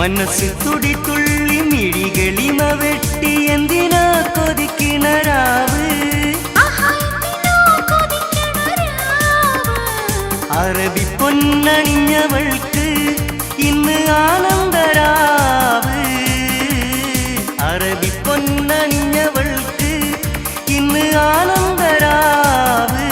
മനസ്സ് തുടി തുള്ളി മിഴികളിമ വെട്ടി എന്തിനാ കൊതിക്കിണരാവ് അറബി പൊന്നണിഞ്ഞവൾക്ക് ഇന്ന് ആനന്ദരാവ് അറബി പൊന്നണിഞ്ഞവൾക്ക് ഇന്ന് ആനന്ദരാവ്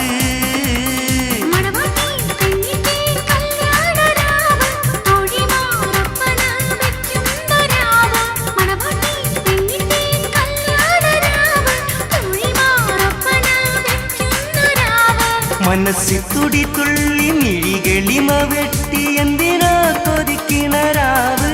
മനസ്സി തുടി തുള്ളി മിഴികളിമ വെട്ടി എന്തിനാ കൊതിക്കിണരാവ്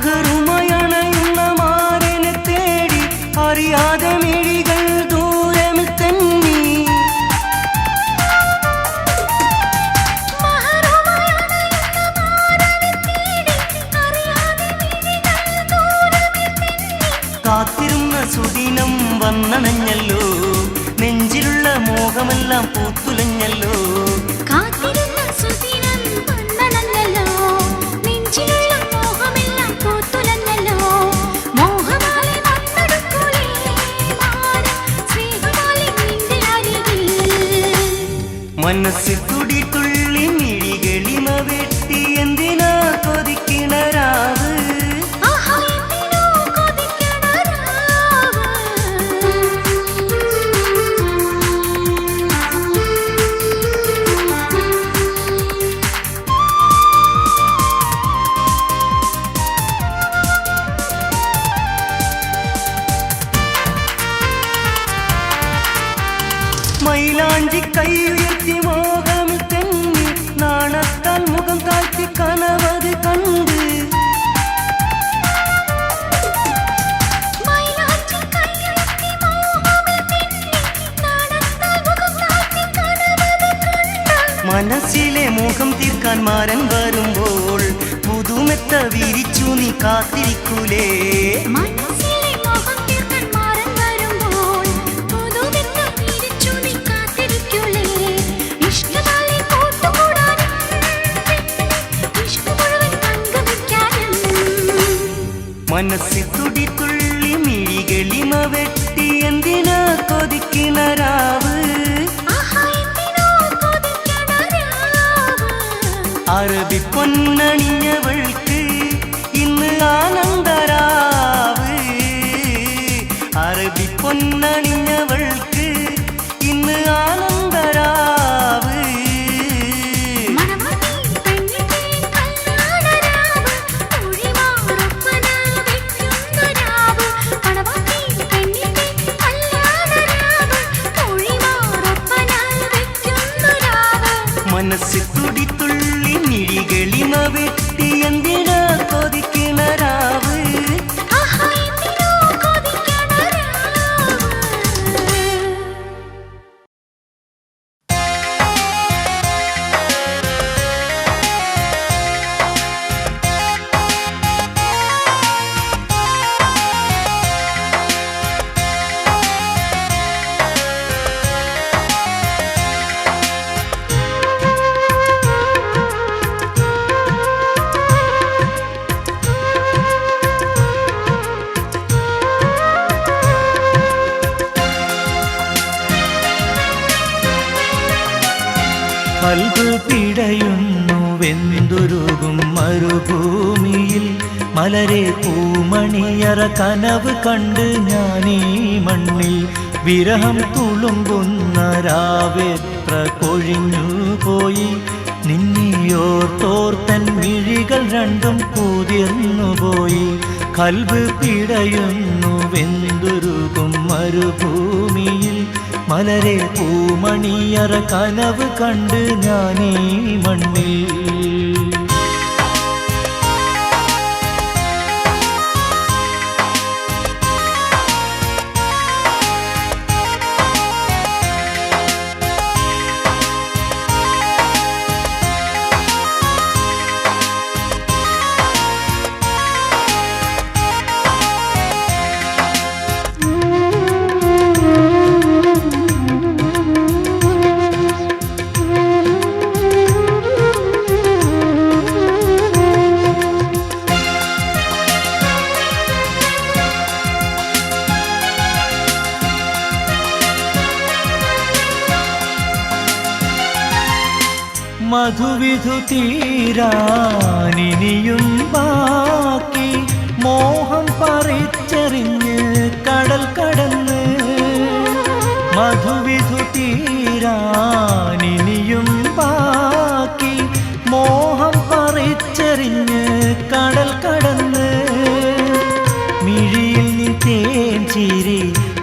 മകറുമയണയുന്ന മാരനെ തേടി അറിയാതെ മിഴികൾ ദൂരമിൽ തെന്നി കാത്തിരുന്ന സുദിനം വന്നണഞ്ഞല്ലോ നെഞ്ചിലുള്ള മോഹമെല്ലാം പൂത്തുലഞ്ഞല്ലോ മനസ്സ് തുടി തുള്ളി മിഴികളിമ വെട്ടി എന്തിനാ കൊതിക്കിണരാവ് മൈലാഞ്ചി കൈ ഉയർത്തി മോഹം തെന്നി നാണത്താൽ മുഖം താഴ്ത്തി കനവത് കണ്ട് മനസ്സിലെ മോഹം തീർക്കാൻ മാരൻ വരുമ്പോൾ പുതുമെത്ത വിരിച്ചു നീ കാത്തിരിക്കൂലേ മനസ്സ് തുടി തുള്ളി മിഴികളിമ വെട്ടി എന്തിനാ കൊതിക്കിണരാവ് അറബി പൊന്നണിഞ്ഞവൾക്ക് ഇന്ന് ആനന്ദരാവ് അറബി പൊന്നണിഞ്ഞവൾക്ക് ഇന്ന് ആനന്ദരാവ് മനസ്സ് തുടി തുള്ളി മിഴികളിമ വെട്ടി എന്തിനാ കൊതിക്കിണരാവ് കൽബ് പിടയുന്നു വെന്തുരുകും മരുഭൂമിയിൽ മലരെ പൂമണിയറ കനവ് കണ്ട് ഞാനീ മണ്ണിൽ വിരഹം തുളുമ്പുന്ന രാവെത്ര കൊഴിഞ്ഞു പോയി നിന്നിയോർത്തോർത്തൻ മിഴികൾ രണ്ടും കുതിർന്നുപോയി കൽബ് പിടയുന്നു വെന്തുരുകും മരുഭൂമിയിൽ മലരെ പൂമണിയറ കനവ് കണ്ട് ഞാനീ മണ്ണിൽ മധുവിധു തീരാനിനിയും ബാക്കി മോഹം പറിച്ചെറിഞ്ഞ് കടൽ കടന്ന് മധുവിധു തീരാനിനിയും ബാക്കി മോഹം പറിച്ചെറിഞ്ഞ് കടൽ കടന്ന് മിഴിയിൽ നീ തേൻ ചിരി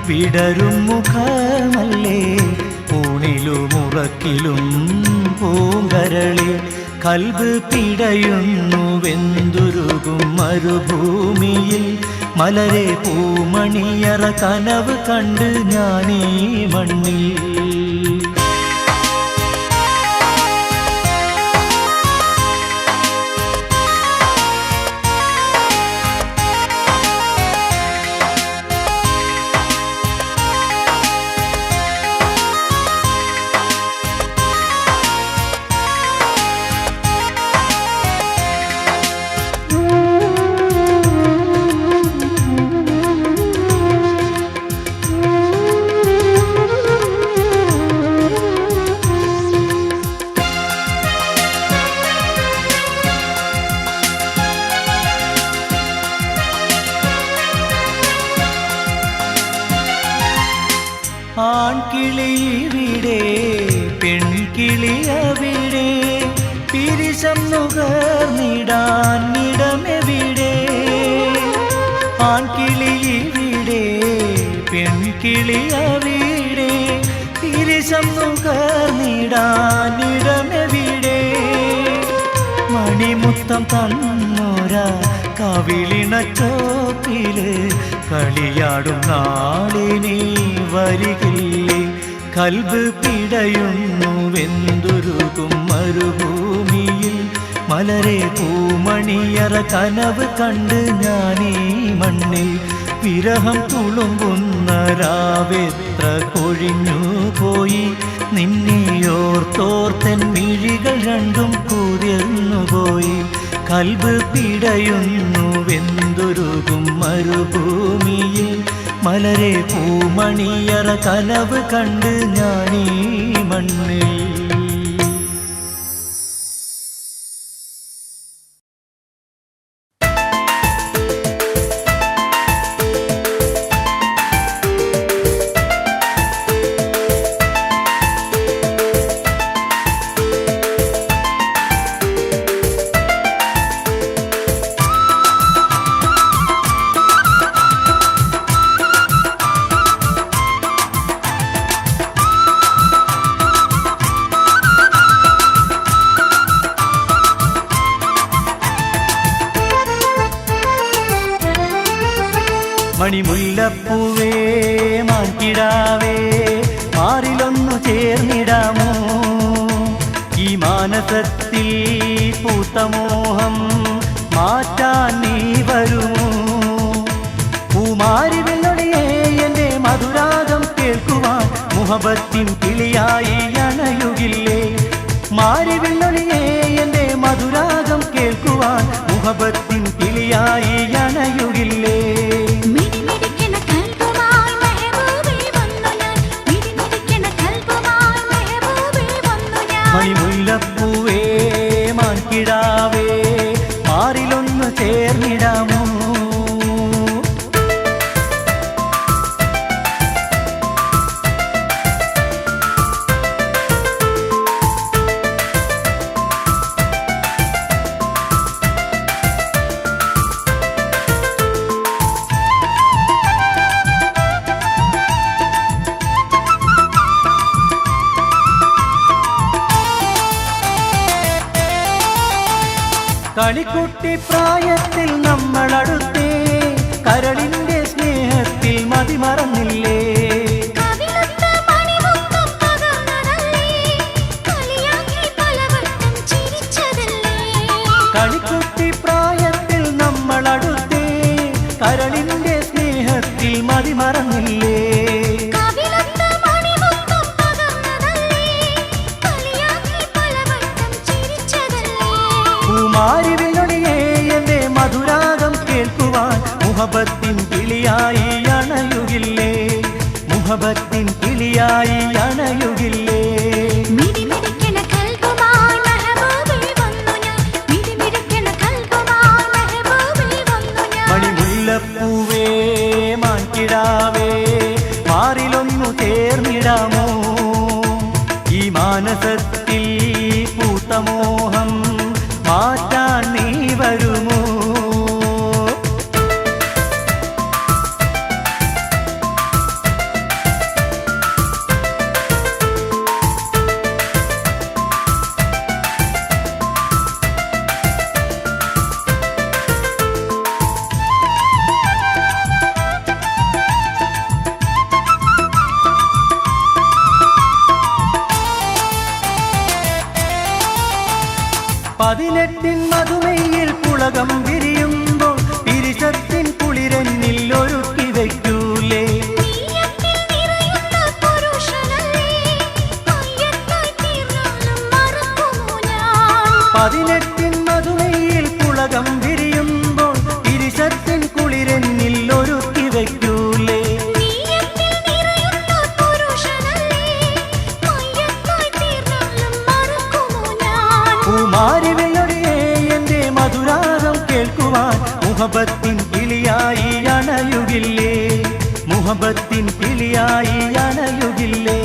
വിടരും മുഖമല്ലേ ഊണിലും ഉറക്കിലും പൂങ്കരളി കൽബ് പിടയുന്നു വെന്തുരുകും മരുഭൂമിയിൽ മലരെ പൂമണിയറ കനവ് കണ്ട് ഞാനീ മണ്ണിൽ ആൺകിളിവിടെ പെൺകിളിയവിടെ പിരിശം നുകർന്നിടാൻ ഇടമെവിടെ ആൺകിളിവിടെ പെൺകിളിയവിടെ പിരിശം നുകർന്നിടാൻ ഇടമെവിടെ മണിമുത്തം തന്നോര കവിളിണച്ചോപ്പില് കളിയാടും നാളിനി വരികില്ലേ കൽബ് പിടയുന്നു വെന്തുരുകും മരുഭൂമിയിൽ മലരെ പൂമണിയറ കനവ് കണ്ട് ഞാനീ മണ്ണിൽ വിരഹം തുളുമ്പുന്ന രാവെത്ര കൊഴിഞ്ഞു പോയി നിന്നെയോർത്തോർത്തൻ മിഴികൾ രണ്ടും കുതിർന്നുപോയി കൽബ് പിടയുന്നു വെന്തുരുകും മരുഭൂമിയിൽ മലരെ പൂമണിയറ കനവ് കണ്ട് ഞാനീ മണ്ണിൽ മണിമുല്ലപ്പൂവേ മാൻകിടാവേ മാറിലൊന്നു ചേർന്നിടാമോ ഈ മാനസത്തിൽ പൂത്തമോഹം മാറ്റാൻ നീ വരുമോ പൂമാരി വെള്ളൊടിയേ എൻ്റെ മധുരാഗം കേൾക്കുവാൻ മുഹബത്തിൻ കിളിയായി അണയുകില്ലേ മാരി വെള്ളൊടിയേ എൻ്റെ മധുരാഗം കേൾക്കുവാൻ മുഹബത്തിൻ കിളിയായി അണയുകില്ലേ മണിമുല്ലപ്പൂവേ മാൻകിടാവേ മാറിലൊന്നു ചേർന്നിടാമോ കളിക്കുട്ടി പ്രായത്തിൽ നമ്മൾ അടുത്തേ കരളിന്റെ സ്നേഹത്തിൽ മതിമറന്നില്ലേ കളിക്കുട്ടി പ്രായത്തിൽ നമ്മൾ അടുത്തേ കരളിന്റെ സ്നേഹത്തിൽ മതിമറന്നില്ലേ പൂമാരി വെള്ളൊടിയേ എൻ്റെ മധുരാഗം കേൾക്കുവാൻ മുഹബത്തിൻ കിളിയായി അണയുകില്ലേ മുഹബത്തിൻ കിളിയായി അണയുകില്ലേ മിടിമിടിക്കണ കൽബുമായി പൂത്തമോഹം മാറ്റാൻ നീ വരുമോ? പതിനെട്ടിൻ മധുമയിൽ പുളകം വിരിയുമ്പോൾ പിരിശത്തിൻ കുളിരെന്നിൽ ഒരുക്കി വയ്ക്കൂലേ? പതിനെട്ടിൻ മധുമയിൽ പുളകം വിരിയുമ്പോൾ പിരിശത്തിൻ കുളിരെന്നിൽ ഒരുക്കി വയ്ക്കൂലേ? പൂമാരിവില്ലൊടിയേ എന്റെ മധുരാഗം കേൾക്കുവാൻ മുഹബത്തിൻ കിളിയായി അണയുകില്ലേ? മുഹബത്തിൻ കിളിയായി അണയുകില്ലേ?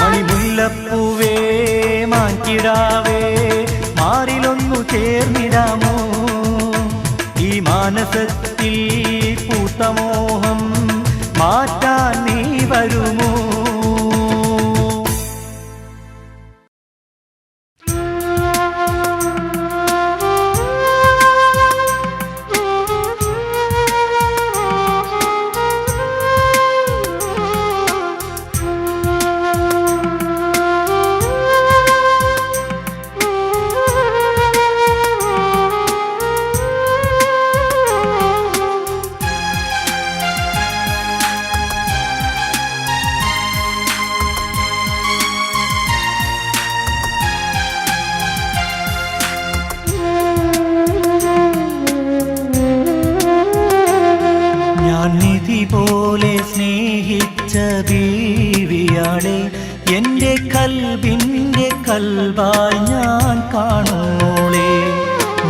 മണിമുല്ലപ്പൂവേ മാൻകിടാവേ മാറിലൊന്നു ചേർന്നിടാമോ? ഈ മാനസത്തിൽ പൂത്തമോഹം മാറ്റാൻ നീ വരുമോ? പോലെ സ്നേഹിച്ച ബീവിയാളെ എൻ്റെ കൽബിൻ്റെ കൽബായി ഞാൻ കാണോളെ.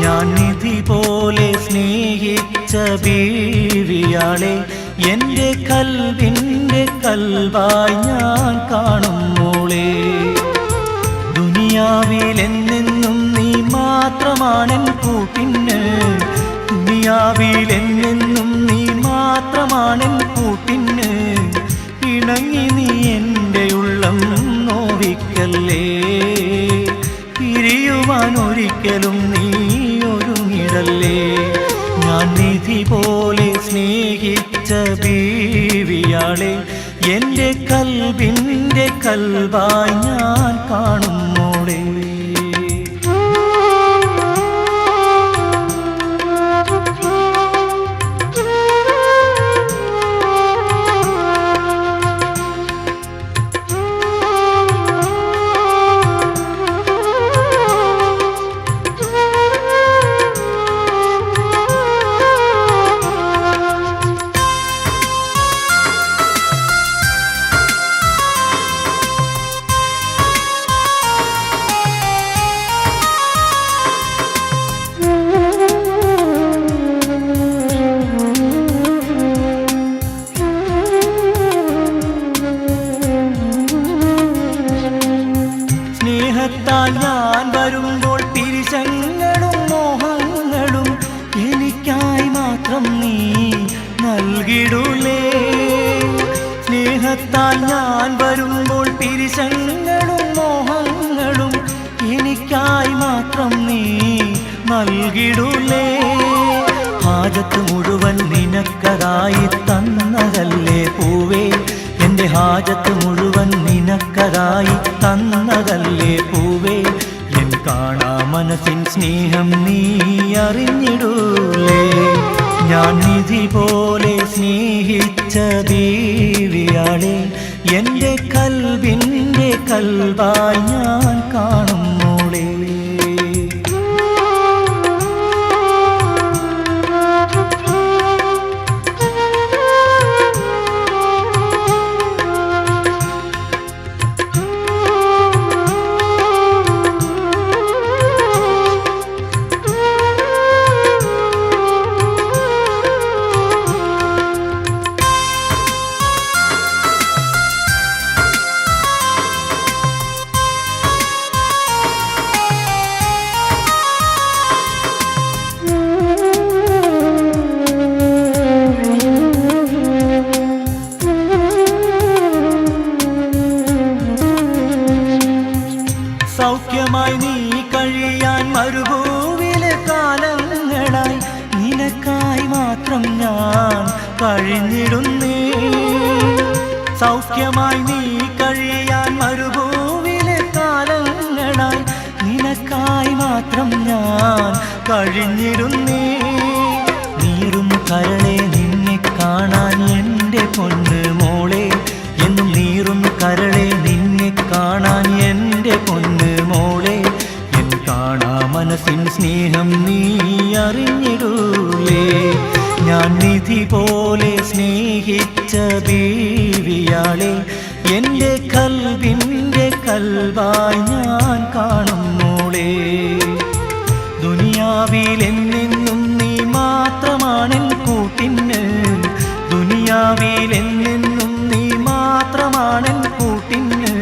ഞാൻ നിധി പോലെ സ്നേഹിച്ച ബീവിയാളെ എൻ്റെ കൽബിൻ്റെ കൽബായി ഞാൻ കാണുമ്പോളെ. ദുനിയാവിലെന്നെന്നും നീ മാത്രമാണെൻ കൂട്ടിന്, ദുനിയാവിലെന്നെന്നും നീ മാത്രമാണെൻ കൂട്ടിന്. ഇണങ്ങി നീ എൻ്റെ ഉള്ളം നോവിക്കല്ലേ, പിരിയുവാൻ ഒരിക്കലും നീ ഒരുങ്ങിടല്ലേ. ഞാൻ നിധി പോലെ സ്നേഹിച്ച ബീവിയാളെ എൻ്റെ കൽബിൻ്റെ കൽബായി ഞാൻ കാണുമ്പോളേ. ഞാൻ വരുമ്പോൾ പിരിശങ്ങളും മോഹങ്ങളും എനിക്കായി മാത്രം നീ നൽകിടൂലേ. സ്നേഹത്താൽ ഞാൻ വരുമ്പോൾ പിരിശങ്ങളും മോഹങ്ങളും എനിക്കായി മാത്രം നീ നൽകിടൂലേ. ഹാജത്ത് മുഴുവൻ നിനക്കതായി തന്നതല്ലേ പൂവേ, എൻ്റെ ഹാജത്ത് മുഴുവൻ നിനക്കതായി തന്നതല്ലേ പൂവേ. എൻ കാണാ മനസ്സിൻ സ്നേഹം നീ അറിഞ്ഞിടൂലേ. ഞാൻ നിധി പോലെ സ്നേഹിച്ച ബീവിയാളെ എൻ്റെ കൽബിൻ്റെ കൽബായി ഞാൻ കാണുമ്പോളേ. കഴിഞ്ഞിടുന്നേ. സൗഖ്യമായി നീ കഴിയാൻ മരുഭൂവിലെ കാലങ്ങളായി നിനക്കായി മാത്രം ഞാൻ കഴിഞ്ഞിടുന്നേ. നീറും കരളെ നിന്നെ കാണാൻ എൻ്റെ പൊന്ന് മോളെ, എന്നും നീറും കരളെ നിന്നെ കാണാൻ എൻ്റെ പൊന്ന് മോളെ. എൻ കാണാ മനസ്സിൻ സ്നേഹം നീ അറിഞ്ഞിടൂലേ? ഞാൻ നിധി പോലെ സ്നേഹിച്ച ബീവിയാളെ, എൻ്റെ കൽവിൻ്റെ കൽവായി ഞാൻ കാണും മോളെ. ദുനിയാവിൽ എന്നെന്നും നീ മാത്രമാണെൻ കൂട്ടിന്, ദുനിയാവിൽ എന്നെന്നും നീ മാത്രമാണെൻ കൂട്ടിന്.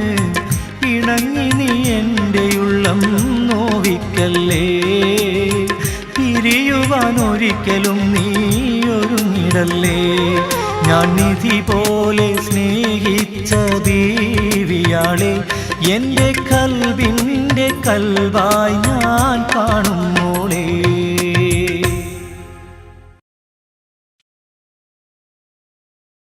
ഇണങ്ങി നീ എൻ്റെ ഉള്ളം നോവിക്കല്ലേ, പിരിയുവാൻ ഒരിക്കലും നീ ഒരുങ്ങിടല്ലേ. ഞാൻ നിധി പോലെ സ്നേഹിച്ച ബീവിയാളെ, എൻ്റെ കൽവിൻ്റെ കൽവായി ഞാൻ കാണും